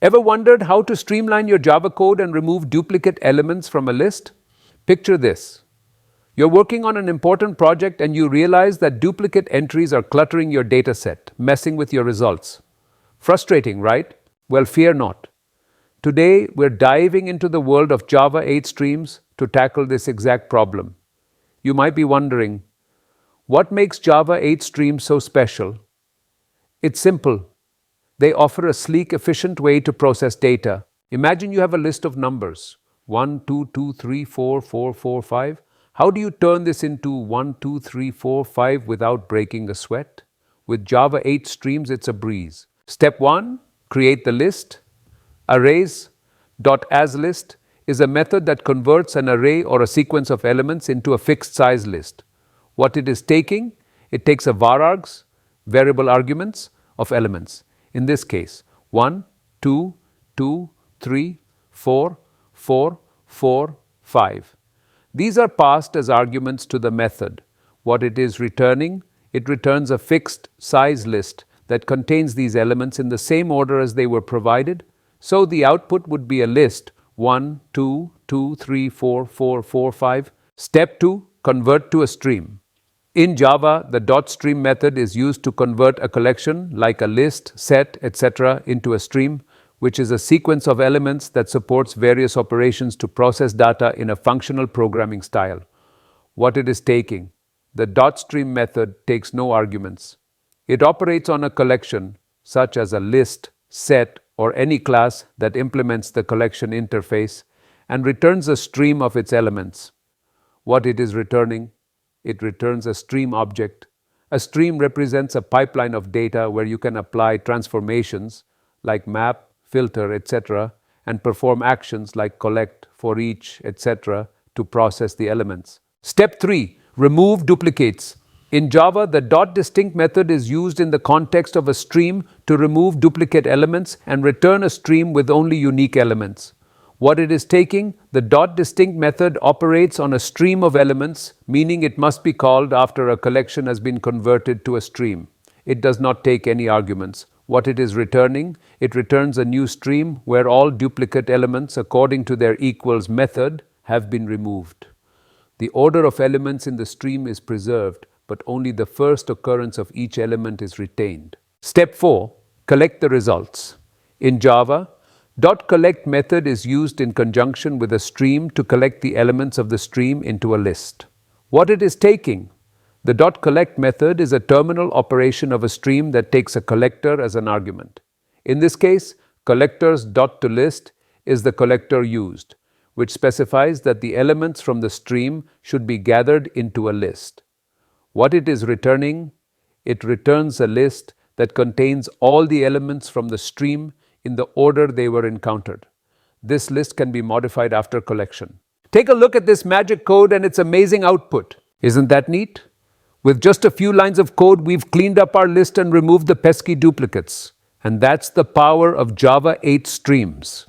Ever wondered how to streamline your Java code and remove duplicate elements from a list? Picture this. You're working on an important project and you realize that duplicate entries are cluttering your dataset, messing with your results. Frustrating, right? Well, fear not. Today, we're diving into the world of Java 8 streams to tackle this exact problem. You might be wondering, what makes Java 8 streams so special? It's simple. They offer a sleek, efficient way to process data. Imagine you have a list of numbers, 1, 2, 2, 3, 4, 4, 4, 5. How do you turn this into 1, 2, 3, 4, 5 without breaking a sweat? With Java 8 streams, it's a breeze. Step 1, create the list. Arrays.asList is a method that converts an array or a sequence of elements into a fixed size list. What it is taking? It takes a varargs, variable arguments, of elements. In this case, 1, 2, 2, 3, 4, 4, 4, 5. These are passed as arguments to the method. What it is returning? It returns a fixed size list that contains these elements in the same order as they were provided. So the output would be a list 1, 2, 2, 3, 4, 4, 4, 5. Step 2, convert to a stream. In Java, the .stream method is used to convert a collection like a list, set, etc. into a stream, which is a sequence of elements that supports various operations to process data in a functional programming style. What it is taking? The .stream method takes no arguments. It operates on a collection, such as a list, set, or any class that implements the collection interface, and returns a stream of its elements. What it is returning? It returns a stream object. A stream represents a pipeline of data where you can apply transformations like map, filter, etc., and perform actions like collect, for each, etc., to process the elements. Step 3. Remove duplicates. In Java, the .distinct method is used in the context of a stream to remove duplicate elements and return a stream with only unique elements. What it is taking? The .distinct method operates on a stream of elements, meaning it must be called after a collection has been converted to a stream. It does not take any arguments. What it is returning? It returns a new stream where all duplicate elements, according to their equals method, have been removed. The order of elements in the stream is preserved, but only the first occurrence of each element is retained. Step 4. Collect the results. In Java, .collect method is used in conjunction with a stream to collect the elements of the stream into a list. What it is taking? The .collect method is a terminal operation of a stream that takes a collector as an argument. In this case, collectors.toList is the collector used, which specifies that the elements from the stream should be gathered into a list. What it is returning? It returns a list that contains all the elements from the stream in the order they were encountered. This list can be modified after collection. Take a look at this magic code and its amazing output. Isn't that neat? With just a few lines of code, we've cleaned up our list and removed the pesky duplicates. And that's the power of Java 8 streams.